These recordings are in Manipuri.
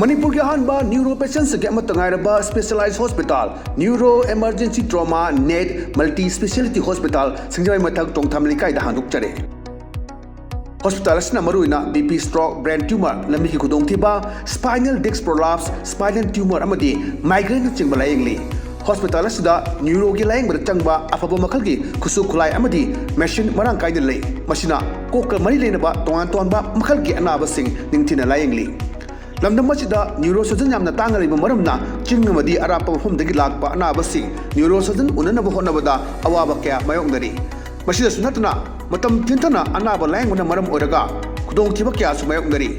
Manipur ki ahanba neuro patients ke amatangairaba specialized hospital neuro emergency trauma net multi speciality hospital singjai mathak tongtham likai da handuk chare hospital asna maruina BP stroke brain tumor lambi ki khudong thiba spinal disc prolapse spinal tumor amadi migraine chingba layengli hospital asida neuro gi layeng bar changba afaba makal gi khusu khulai amadi machine marang kaida lei masina kokal mari leinaba tongan ba makal gi anaba sing ningthina layengli lamdam masida neurosurgeon yamna tangariba maramna chingmadi arapa mafumdagi lakpa anaba sing neurosurgeon unanaba honabada awaba kya mayongdari masida sunatna matam tintana anaba layengna maram oraga khudong thiba kya su mayongdari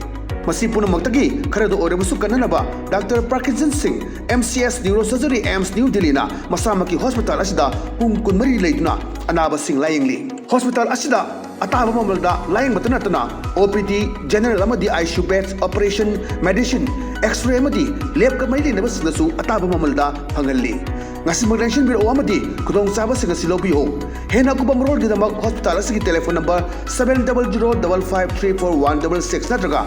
masi punamakhtagi kharado orabusu kananaba Dr. Parkinson Singh MCS Neurosurgery AIMS New Delhi na masamaki hospital asida pung kunmari leituna anaba sing layengli hospital asida ataba mamalda layeng batana OPD general amadi ICU beds operation medicine x-ray amadi lab ka mai lena basnasu ataba mamalda hangalli ngasi magdenshin biro amadi kudong saba singa silobiyo hena kubam road gidamak hospital asigi telephone number 7005534166 natraga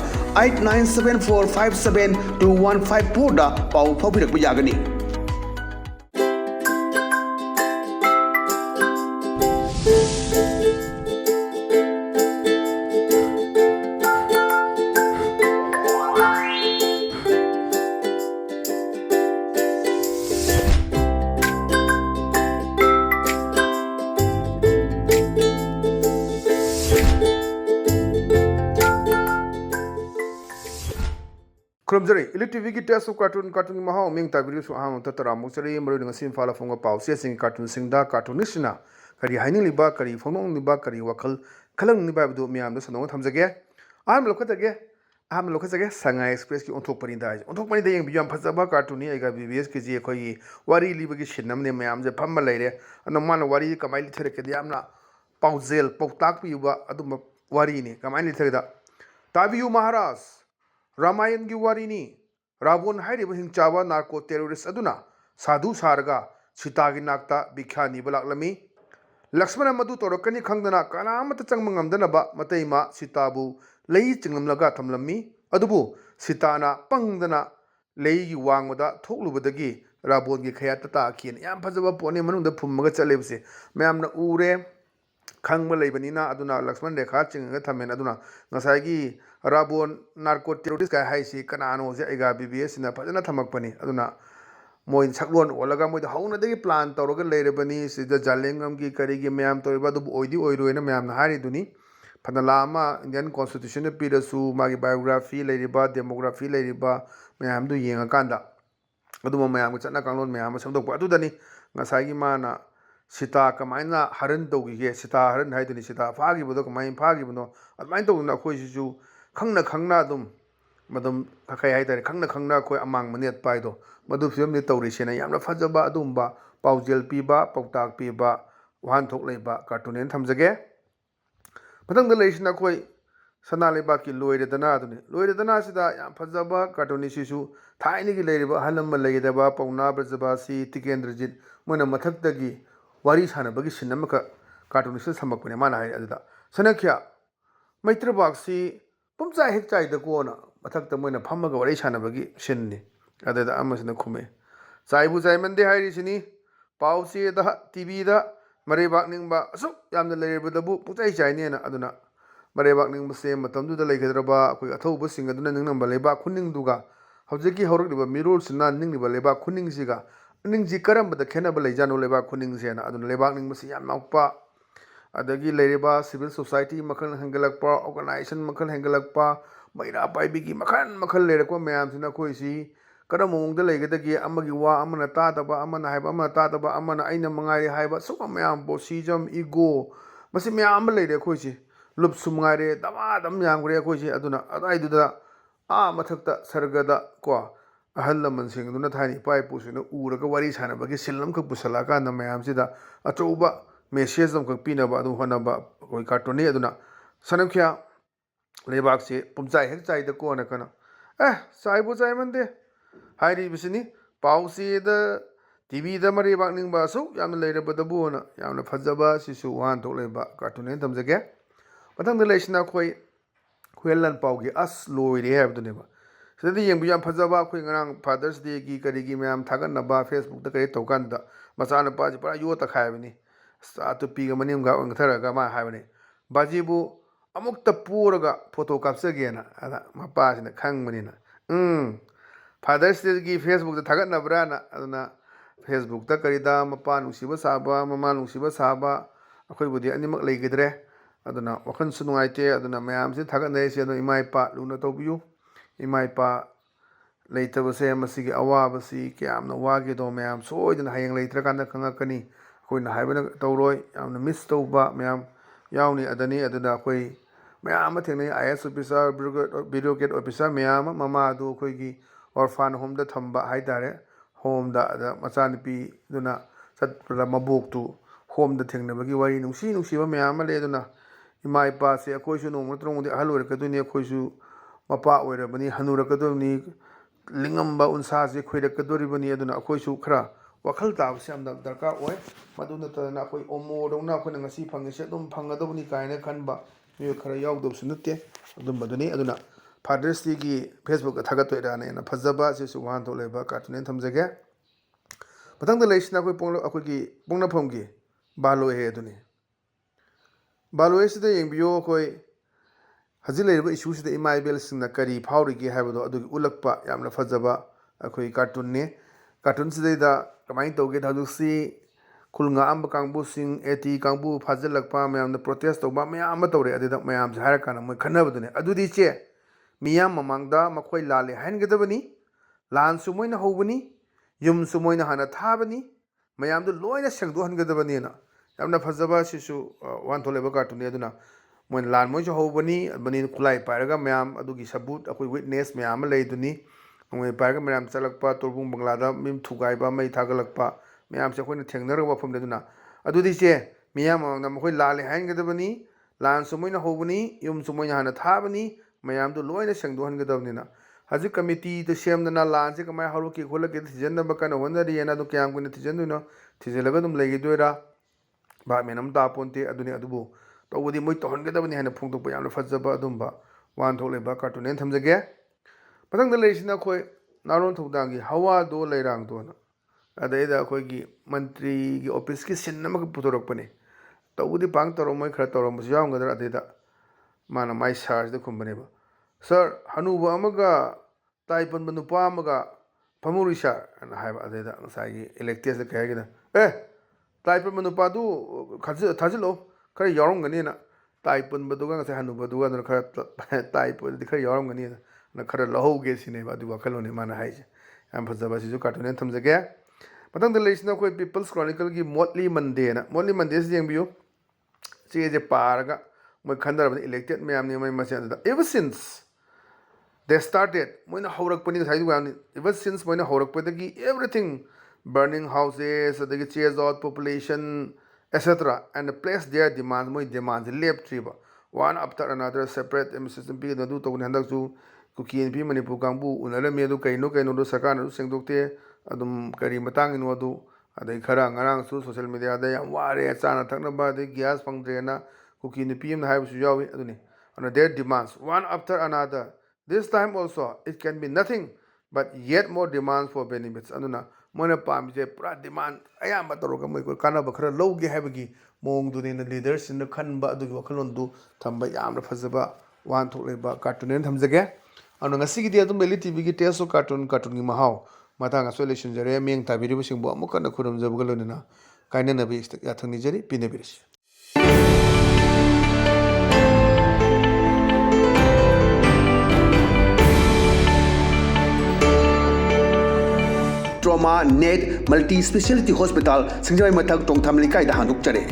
8974572154 da pau phabirak yagani Kromjari ELITETV ki test of cartoon mahau ming ta video su aham tatara musari maru dengan sim fala fonga pau sia sing cartoon singda cartoonist na kari haini liba kari fonong liba kari wakal khalang ni ba du miam da sanong thamjage aham lokhatage Shanghai Express ki onthok pani da yeng biam phajaba cartoon ni aiga BBS ki ji khoi wari liba ki shinam ne miam je phamma leire anamana wari kamai lithere ke diamna pauzel pautak pi ba adum wari ni kamai lithere da tabiyu maharaj Ramayan gi warini Ravon hairiba hingchaba narco terrorist aduna sadhu sarga sita gi nakta bikhani balaklami Lakshmana madu torokani khangdana kanamata changmangamdana ba mataima sitabu lei chinglamlaga thamlammi adubu sitana pangdana lei gi wangwada thoklubadagi Ravon gi khayata ta khin yam phajaba pone manungda phummaga chalebse mayamna ure khangba leibanina aduna Lakshman rekha chinga thamen aduna ngasai Rabon narco terrorist ka haisi kanano je aiga BBS na fajana thamakpani aduna moin saklon olaga moi hauna degi plan tawroga leirebani sida jalengam gi kari gi mayam toriba du oidi oiroina mayam na hari duni phanalama Indian constitution na pirasu magi biography leiriba demography leiriba mayam du yenga kanda aduma mayam gi chana kanglon mayam samdok adudani ngasai gi mana sita kamaina haran tawgi sita haran haiduni sita phagi bodo kamai phagi bono admain tawna khoi sisu khangna dum madum kakai haidare khangna khoi amang manet paido madu film ni tawri sena yamna fajaba adumba paujel piba pautak piba wan thok leiba cartoon en thamjage patang da leisna khoi sana leiba ki loiredana sida yam fajaba cartoon ni sisu thaini gi leiriba halam leidaba pauna brajaba si tikendrajit mona mathak dagi wari sana bagi sinama ka cartoon si samakpane mana hai adada sanakya maitrabak si pumcha hek chai da ko na mathak ta moina phammaga wari sana bagi sinni adada amasina khume chaibu chai mande hairi sini pausi da TV da marebak ningba asu yamna lerebadabu puchai chai ne na aduna marebak ningba se matamdu da leigadraba koi athauba sing aduna ningnamba leba khuning duga hawjeki hawrakliba mirol sina ningniba leba khuning siga ningji karamba da khenaba leijano leba khuning sena aduna lebak ningba si yam nakpa adagi leiriba civil society makhal hangalakpa organization makhal hangalakpa maira paibigi makhal leirakwa mayam sina khoi si kada mongda leigadagi amagi wa amana tadaba amana haiba amana tadaba amana aina mangaire haiba suma mayam bosijam ego masi mayam leire khoi si lup sumngare dama dam yang gure khoi si aduna adai duda mathakta sargada ko ahal laman sing duna thani pai pusina uraga wari sana bagi silam khak pusala ka na mayam sida achouba message dam khak pina ba adu hona ba koi cartoon ni aduna sanamkhya lebak se pumchai hek chai da ko na kana chai bu chai mande hairi bisini pausi da TV da mari bak ning ba su yamna leiraba da bu na yamna phajaba sisu wan thok leiba cartoon en tamjage patang da leisna khoi khwelan paugi as loire have dune ba ꯁꯤꯗꯗꯤ ꯌꯦꯡꯕ ꯌꯥꯝ ꯐꯖꯕ ꯑꯩꯈꯣꯏ ꯉꯔꯥꯡ ꯐꯥꯗꯔꯁ ꯗꯦꯒꯤ ꯀꯔꯤꯒꯤ ꯃꯌꯥꯝ ꯊꯥꯒꯠꯅꯕ ꯐꯦꯁꯕꯨꯛꯇ ꯀꯔꯤ ꯇꯧꯀꯥꯟꯗ ꯃꯆꯥꯅꯨꯄꯥꯁꯤ ꯄꯨꯔꯥ ꯌꯣꯠꯇ ꯈꯥꯏꯕꯅꯤ ꯇꯨꯞꯄꯤꯒ ꯃꯅꯤꯡꯒ ꯑꯣꯟꯊꯔꯒ ꯃꯥ ꯍꯥꯏꯕꯅꯤ ꯕꯥꯖꯤꯕꯨ ꯑꯃꯨꯛꯇ ꯄꯣꯔꯒ ꯐꯣꯇꯣ ꯀꯥꯞꯆꯒꯦꯅ ꯑꯗ ꯃꯄꯥꯁꯤꯅ ꯈꯪꯕꯅꯤꯅ ꯐꯥꯗꯔꯁ ꯗꯦꯒꯤ ꯐꯦꯁꯕꯨꯛꯇ ꯊꯥꯒꯠꯅꯕ꯭ꯔꯥꯅ ꯑꯗꯨꯅ ꯐꯦꯁꯕꯨꯛꯇ ꯀꯔꯤꯗ ꯃꯄꯥ ꯅꯨꯡꯁꯤꯕ ꯁꯥꯕ ꯃꯃꯥ ꯅꯨꯡꯁꯤꯕ ꯁꯥꯕ ꯑꯩꯈꯣꯏꯕꯨꯗꯤ ꯑꯅꯤꯃꯛ ꯂꯩꯈꯤꯗ꯭ꯔꯦ ꯑꯗꯨꯅ ꯋꯥꯈꯜꯁꯨ ꯅꯨꯡꯉꯥꯏꯇꯦ ꯑꯗꯨꯅ ꯃꯌꯥꯝꯁꯤ ꯊꯥꯒꯠꯅꯔꯤꯁꯦ ꯑꯗꯨꯅ ꯏꯃꯥ ꯏꯄꯥ ꯂꯨꯅ ꯇꯧꯕꯤꯌꯨ ꯏꯃꯥ ꯏꯄꯥ ꯂꯩꯇꯕꯁꯦ ꯃꯁꯤꯒꯤ ꯑꯋꯥꯕꯁꯤ ꯀꯌꯥꯝꯅ ꯋꯥꯒꯦꯗꯣ ꯃꯌꯥꯝ ꯁꯣꯏꯗꯅ ꯍꯌꯦꯡ ꯂꯩꯇ꯭ꯔꯀꯥꯟꯗ ꯈꯪꯉꯛꯀꯅꯤ ꯑꯩꯈꯣꯏꯅ ꯍꯥꯏꯕꯅ ꯇꯧꯔꯣꯏ ꯌꯥꯝꯅ ꯃꯤꯁ ꯇꯧꯕ ꯃꯌꯥꯝ ꯌꯥꯎꯅꯤ ꯑꯗꯨꯅ ꯑꯩꯈꯣꯏ ꯃꯌꯥꯝ ꯑꯃ ꯊꯦꯡꯅꯩ ꯑꯥꯏ ꯑꯦꯁ ꯑꯣꯐꯤꯁꯥꯔ ꯕ꯭ꯌꯨꯔꯣꯀ꯭ꯔꯦꯠ ꯑꯣꯐꯤꯁꯥꯔ ꯃꯌꯥꯝ ꯑꯃ ꯃꯃꯥꯗꯨ ꯑꯩꯈꯣꯏꯒꯤ ꯑꯣꯔꯐꯥꯟ ꯍꯣꯝꯗ ꯊꯝꯕ ꯍꯥꯏꯇꯥꯔꯦ ꯍꯣꯝꯗ ꯑꯗ ꯃꯆꯥꯅꯨꯄꯤꯗꯨꯅ ꯆꯠꯄꯗ ꯃꯕꯣꯛꯇꯨ ꯍꯣꯝꯗ ꯊꯦꯡꯅꯕꯒꯤ ꯋꯥꯔꯤ ꯅꯨꯡꯁꯤꯕ ꯃꯌꯥꯝ ꯑꯃ ꯂꯩ ꯑꯗꯨꯅ ꯏꯃꯥ ꯏꯄꯥꯁꯦ ꯑꯩꯈꯣꯏꯁꯨ ꯅꯣꯡꯃ ꯅꯠꯇ꯭ꯔꯒ ꯑꯍꯜ ꯑꯣꯏꯔꯛꯀꯗꯣꯏꯅꯤ ꯑꯩꯈꯣꯏꯁꯨ ꯃꯄꯥ ꯑꯣꯏꯔꯕꯅꯤ ꯍꯅꯨꯔꯛꯀꯗꯕꯅꯤ ꯂꯤꯡꯉꯝꯕ ꯎꯟꯁꯥꯁꯦ ꯈꯣꯏꯔꯛꯀꯗꯣꯔꯤꯕꯅꯤ ꯑꯗꯨꯅ ꯑꯩꯈꯣꯏꯁꯨ ꯈꯔ ꯋꯥꯈꯜ ꯇꯥꯕꯁꯦ ꯌꯥꯝꯅ ꯗꯔꯀꯥꯔ ꯑꯣꯏ ꯃꯗꯨ ꯅꯠꯇꯗꯅ ꯑꯩꯈꯣꯏ ꯑꯣꯃꯣꯗꯧꯅ ꯑꯩꯈꯣꯏꯅ ꯉꯁꯤ ꯐꯪꯉꯤꯁꯦ ꯑꯗꯨꯝ ꯐꯪꯒꯗꯕꯅꯤ ꯀꯥꯏꯅ ꯈꯟꯕ ꯃꯤꯑꯣꯏ ꯈꯔ ꯌꯥꯎꯗꯕꯁꯨ ꯅꯠꯇꯦ ꯑꯗꯨꯝꯕꯗꯨꯅꯤ ꯑꯗꯨꯅ ꯐꯥꯗꯔꯁ ꯗꯦꯒꯤ ꯐꯦꯁꯕꯨꯛꯇ ꯊꯥꯒꯠꯇꯣꯏꯔꯥꯅ ꯍꯦꯟꯅ ꯐꯖꯕ ꯑꯁꯤꯁꯨ ꯋꯥꯍꯟꯊꯣꯛ ꯂꯩꯕ ꯀꯥꯔꯇꯨꯟ ꯑꯣꯏꯅ ꯊꯝꯖꯒꯦ ꯃꯊꯪꯗ ꯂꯩꯔꯤꯁꯤꯅ ꯑꯩꯈꯣꯏꯒꯤ ꯄꯣꯛꯅꯐꯝꯒꯤ ꯕꯥꯂꯣꯏꯍꯦ ꯑꯗꯨꯅꯤ ꯕꯥꯂꯣꯏꯁꯤꯗ ꯌꯦꯡꯕꯤꯌꯨ ꯑꯩꯈꯣꯏ ꯍꯧꯖꯤꯛ ꯂꯩꯔꯤꯕ ꯏꯁꯨꯁꯤꯗ ꯏꯃꯥ ꯏꯕꯦꯜꯁꯤꯡꯅ ꯀꯔꯤ ꯐꯥꯎꯔꯤꯒꯦ ꯍꯥꯏꯕꯗꯣ ꯑꯗꯨꯒꯤ ꯎꯠꯂꯛꯄ ꯌꯥꯝꯅ ꯐꯖꯕ ꯑꯩꯈꯣꯏ ꯀꯥꯔꯇꯨꯟꯅꯤ ꯀꯥꯔꯇꯨꯟꯁꯤꯗꯩꯗ ꯀꯃꯥꯏꯅ ꯇꯧꯒꯦꯗ ꯍꯧꯖꯤꯛꯁꯤ ꯈꯨꯜ ꯉꯥꯛꯑꯝꯕ ꯀꯥꯡꯕꯨꯁꯤꯡ ꯑꯦꯇꯤ ꯀꯥꯡꯕꯨ ꯐꯥꯖꯤꯜꯂꯛꯄ ꯃꯌꯥꯝꯅ ꯄ꯭ꯔꯣꯇꯦꯁ ꯇꯧꯕ ꯃꯌꯥꯝ ꯑꯃ ꯇꯧꯔꯦ ꯑꯗꯨꯗ ꯃꯌꯥꯝꯁꯦ ꯍꯥꯏꯔꯀꯥꯟꯗ ꯃꯣꯏ ꯈꯟꯅꯕꯗꯨꯅꯦ ꯑꯗꯨꯗꯤ ꯏꯆꯦ ꯃꯤꯌꯥꯝ ꯃꯃꯥꯡꯗ ꯃꯈꯣꯏ ꯂꯥꯜꯂꯦ ꯍꯥꯏꯍꯟꯒꯗꯕꯅꯤ ꯂꯥꯟꯁꯨ ꯃꯣꯏꯅ ꯍꯧꯕꯅꯤ ꯌꯨꯝꯁꯨ ꯃꯣꯏꯅ ꯍꯥꯟꯅ ꯊꯥꯕꯅꯤ ꯃꯌꯥꯝꯗꯨ ꯂꯣꯏꯅ ꯁꯦꯡꯗꯣꯛꯍꯟꯒꯗꯕꯅꯤꯅ ꯌꯥꯝꯅ ꯐꯖꯕ ꯑꯁꯤꯁꯨ ꯋꯥꯍꯟꯊꯣꯛ ꯂꯩꯕ ꯀꯥꯔꯇꯨꯟꯅꯤ ꯑꯗꯨꯅ ꯃꯣꯏꯅ ꯂꯥꯟ ꯃꯣꯏꯁꯨ ꯍꯧꯕꯅꯤ ꯈꯨꯠꯂꯥꯏ ꯄꯥꯏꯔꯒ ꯃꯌꯥꯝ ꯑꯗꯨꯒꯤ ꯁꯕꯨꯠ ꯑꯩꯈꯣꯏ ꯋꯤꯠꯅꯦꯁ ꯃꯌꯥꯝ ꯑꯃ ꯂꯩꯗꯨꯅꯤ ꯅꯣꯡꯃꯩ ꯄꯥꯏꯔꯒ ꯃꯌꯥꯝ ꯆꯠꯂꯛꯄ ꯇꯣꯔꯕꯨꯡ ꯕꯪꯒ꯭ꯂꯥꯗ ꯃꯤ ꯊꯨꯒꯥꯏꯕ ꯃꯩ ꯊꯥꯒꯠꯂꯛꯄ ꯃꯌꯥꯝꯁꯦ ꯑꯩꯈꯣꯏꯅ ꯊꯦꯡꯅꯔꯕ ꯋꯥꯐꯝꯅꯤ ꯑꯗꯨꯅ ꯑꯗꯨꯗꯤ ꯏꯆꯦ ꯃꯤꯌꯥꯝ ꯃꯃꯥꯡꯗ ꯃꯈꯣꯏ ꯂꯥꯜꯂꯦ ꯍꯥꯏꯍꯟꯒꯗꯕꯅꯤ ꯂꯥꯟꯁꯨ ꯃꯣꯏꯅ ꯍꯧꯕꯅꯤ ꯌꯨꯝꯁꯨ ꯃꯣꯏꯅ ꯍꯥꯟꯅ ꯊꯥꯕꯅꯤ ꯃꯌꯥꯝꯗꯨ ꯂꯣꯏꯅ ꯁꯦꯡꯗꯣꯛꯍꯟꯒꯗꯕꯅꯤꯅ ꯍꯧꯖꯤꯛ ꯀꯃꯤꯇꯤꯗ ꯁꯦꯝꯗꯅ ꯂꯥꯟꯁꯦ ꯀꯃꯥꯏꯅ ꯍꯧꯔꯛꯀꯦ ꯈꯣꯠꯂꯛꯀꯦ ꯊꯤꯖꯤꯟꯅꯕ ꯀꯟꯅ ꯍꯣꯠꯅꯔꯤꯑꯅ ꯑꯗꯨ ꯀꯌꯥꯝ ꯀꯨꯏꯅ ꯊꯤꯖꯤꯟꯗꯣꯏꯅꯣ ꯊꯤꯖꯤꯜꯂꯒ ꯑꯗꯨꯝ ꯂꯩꯈꯤꯗꯣꯏꯔꯥ ꯚꯥꯞ ꯃꯦꯟ ꯑꯃ ꯇꯥꯄꯣꯟꯇꯦ ꯑꯗꯨꯅꯤ ꯑꯗꯨꯕꯨ ꯇꯧꯕꯗꯤ ꯃꯣꯏ ꯇꯧꯍꯟꯒꯗꯕꯅꯤ ꯍꯥꯏꯅ ꯐꯣꯡꯗꯣꯛꯄ ꯌꯥꯝꯅ ꯐꯖꯕ ꯑꯗꯨꯝꯕ ꯋꯥꯍꯟꯊꯣꯛ ꯂꯩꯕ ꯀꯥꯔꯇꯨꯟ ꯍꯥꯏꯅ ꯊꯝꯖꯒꯦ ꯃꯊꯪꯗ ꯂꯩꯔꯤꯁꯤꯅ ꯑꯩꯈꯣꯏ ꯅꯥꯔꯣꯟ ꯊꯧꯗꯥꯡꯒꯤ ꯍꯋꯥꯗꯣ ꯂꯩꯔꯥꯡꯗꯣꯅ ꯑꯗꯩꯗ ꯑꯩꯈꯣꯏꯒꯤ ꯃꯟꯇ꯭ꯔꯤꯒꯤ ꯑꯣꯐꯤꯁꯀꯤ ꯁꯤꯟ ꯑꯃꯈꯛ ꯄꯨꯊꯣꯔꯛꯄꯅꯤ ꯇꯧꯕꯗꯤ ꯄꯥꯡ ꯇꯧꯔꯝꯃꯣꯏ ꯈꯔ ꯇꯧꯔꯝꯕꯁꯨ ꯌꯥꯎꯔꯝꯒꯗ꯭ꯔꯥ ꯑꯗꯩꯗ ꯃꯥꯅ ꯃꯥꯏ ꯁꯥꯔꯁꯤꯗ ꯈꯨꯝꯕꯅꯦꯕ ꯁꯥꯔ ꯍꯅꯨꯕ ꯑꯃꯒ ꯇꯥꯏ ꯄꯨꯟꯕ ꯅꯨꯄꯥ ꯑꯃꯒ ꯐꯝꯍꯧꯔꯤ ꯁꯥꯔ ꯑꯅ ꯍꯥꯏꯕ ꯑꯗꯩꯗ ꯉꯁꯥꯏꯒꯤ ꯏꯂꯦꯛꯇꯦꯁꯇ ꯀꯩ ꯍꯥꯏꯒꯦꯗ ꯇꯥꯏ ꯄꯨꯟꯕ ꯅꯨꯄꯥꯗꯨ ꯊꯥꯖꯤꯜꯂꯛꯑꯣ ꯈꯔ ꯌꯥꯎꯔꯝꯒꯅꯤꯅ ꯇꯥꯏ ꯄꯨꯟꯕꯗꯨꯒꯉꯁꯥই ꯍꯅꯨꯕꯗꯨꯒ ꯑꯗꯨꯅ ꯈꯔ ꯇꯥꯏ ꯄꯨꯟꯕꯗꯤ ꯈꯔ ꯌꯥꯎꯔꯝꯒꯅꯤꯅ ꯈꯔ ꯂꯧꯍꯧꯒꯦ ꯁꯤꯅꯦꯕ ꯑꯗꯨꯒꯤ ꯋꯥꯈꯜꯂꯣꯟꯅꯤ ꯃꯥꯅ ꯍꯥꯏꯁꯦ ꯌꯥꯝ ꯐꯖꯕ ꯑꯁꯤꯁꯨ ꯀꯥꯔꯇꯨꯟ ꯍꯥꯏꯅ ꯊꯝꯖꯒꯦ ꯃꯊꯪꯗ ꯂꯩꯔꯤꯁꯤꯅ ꯑꯩꯈꯣꯏ ꯄꯤꯄꯜꯁ ꯀ꯭ꯔꯣꯅꯤꯀꯜꯒꯤ ꯃꯣꯠꯂꯤ ꯃꯟꯗꯦꯅ ꯃꯣꯠꯂꯤ ꯃꯟꯗꯦꯁꯤ ꯌꯦꯡꯕꯤꯌꯨ ꯆꯦꯁꯦ ꯄꯥꯔꯒ ꯃꯣꯏ ꯈꯟꯅꯔꯕꯅꯤ ꯏꯂꯦꯛꯇꯦꯠ ꯃꯌꯥꯝꯅꯤ ꯃꯣꯏ ꯃꯁꯦꯟ ꯑꯗꯨꯗ ever since they started moina haurakpani ngasai du ever since moina haurakpadagi everything burning houses adagi chase out population etc and place their demands moi demands leptriba one after another separate system pi du to handak ju kuki np manipur kangbu unalame du kaino do sarkar du sengdokte adum kari matang ino du adai khara ngarang su social media da yam ware chana thakna ba de gas fangdrena kuki np na haibu su yawi aduni and their demands one after another. This time also, it can be nothing but yet more demands for benefits. Aduna moina pamje pura demand ayamba toroga moi ko kanaba khara lowge habagi mong du ne leaders in the khanba adu wakhalon du thamba yamna phajaba wan thok leba cartoon en thamjage anu ngasi gi dia dum ELITETV gi test of cartoon gi mahau matanga solution jare meng tabiri bu singbo amuk kana khurum jabuga lonina kaina nabi ya thangni jari pinabirish Trauma Net Multi Speciality Hospital Singjai Mathak Tongtham Likai da handuk chare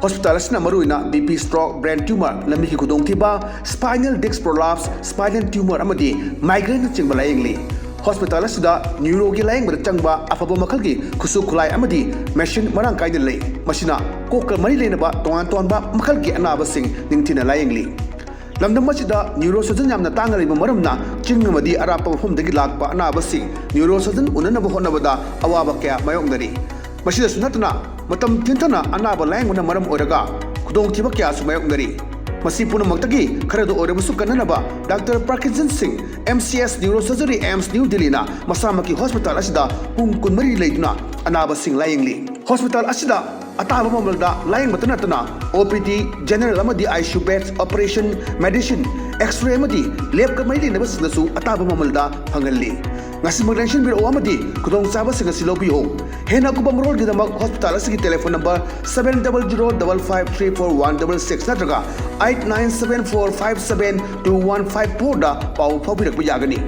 Hospital asna maruina BP stroke brain tumor lami ki khudong thiba spinal disc prolapse spinal tumor amadi migraine chingba layengli Hospital asda neuro gi layeng bada changba afaba makhal gi khusu khulai amadi machine marang kai lei machina kokka mari lena ba tongan tonba makhal gi anaba sing ningthina layengli lamdam masida neurosurgeon yamna tangariba maramna chingmadi arapa mafumdagi lakpa anabasing neurosurgeon unanaba honabada awaba kya mayongdari masida sunatna matam tintana anaba lainguna maram oraga khudong thiba kya su mayongdari ꯃꯁꯤ ꯄꯨꯝꯅꯃꯛꯇꯒꯤ ꯈꯔꯗ ꯑꯣꯏꯔꯕꯁꯨ ꯀꯟꯅꯅꯕ ꯗꯥꯛꯇꯔ ꯄꯥꯔꯀꯤꯟꯁꯟ ꯁꯤꯡ MCS ꯅ꯭ꯌꯨꯔꯣꯁꯔꯖꯔꯤ ꯑꯦꯝꯁ ꯅ꯭ꯌꯨ ꯗꯤꯜꯂꯤꯅ ꯃꯁꯥꯃꯛꯀꯤ ꯍꯣꯁꯄꯤꯇꯥꯜ ꯑꯁꯤꯗ ꯄꯨꯡ 24 ꯂꯩꯗꯨꯅ ꯑꯅꯥꯕꯁꯤꯡ ꯂꯥꯌꯦꯡꯂꯤ ꯍꯣꯁꯄꯤꯇꯥꯜ ꯑꯁꯤꯗ ꯑꯇꯥꯕ ꯃꯃꯜꯗ ꯂꯥꯌꯦꯡꯕꯇ ꯅꯠꯇꯅ OPD ꯖꯦꯅꯔꯦꯜ ꯑꯃꯗꯤ ICU bed operation medicine x-ray ꯑꯃꯗꯤ ꯂꯦꯕꯀ ꯃꯔꯤ ꯂꯩꯅꯕꯁꯤꯡꯗꯁꯨ ꯑꯇꯥꯕ ꯃꯃꯜꯗ ꯐꯪꯍꯜꯂꯤ ꯉꯁꯤꯃꯛ ꯂꯦꯡꯁꯤꯟꯕꯤꯔꯛꯎ ꯑꯃꯗꯤ ꯈꯨꯗꯣꯡꯆꯥꯕꯁꯤꯡ ꯑꯁꯤ ꯂꯧꯕꯤꯌꯨ ꯍꯦꯟꯅ ꯑꯀꯨꯞꯄ ꯃꯔꯣꯜꯒꯤꯗꯃꯛ ꯍꯣꯁꯄꯤꯇꯥꯜ ꯑꯁꯤꯒꯤ ꯇꯦꯂꯤꯐꯣꯟ ꯅꯝꯕꯔ 7005534166 ꯅꯠꯇ꯭ꯔꯒ 8974572154 ꯗ ꯄꯥꯎ ꯐꯥꯎꯕꯤꯔꯛꯄ ꯌꯥꯒꯅꯤ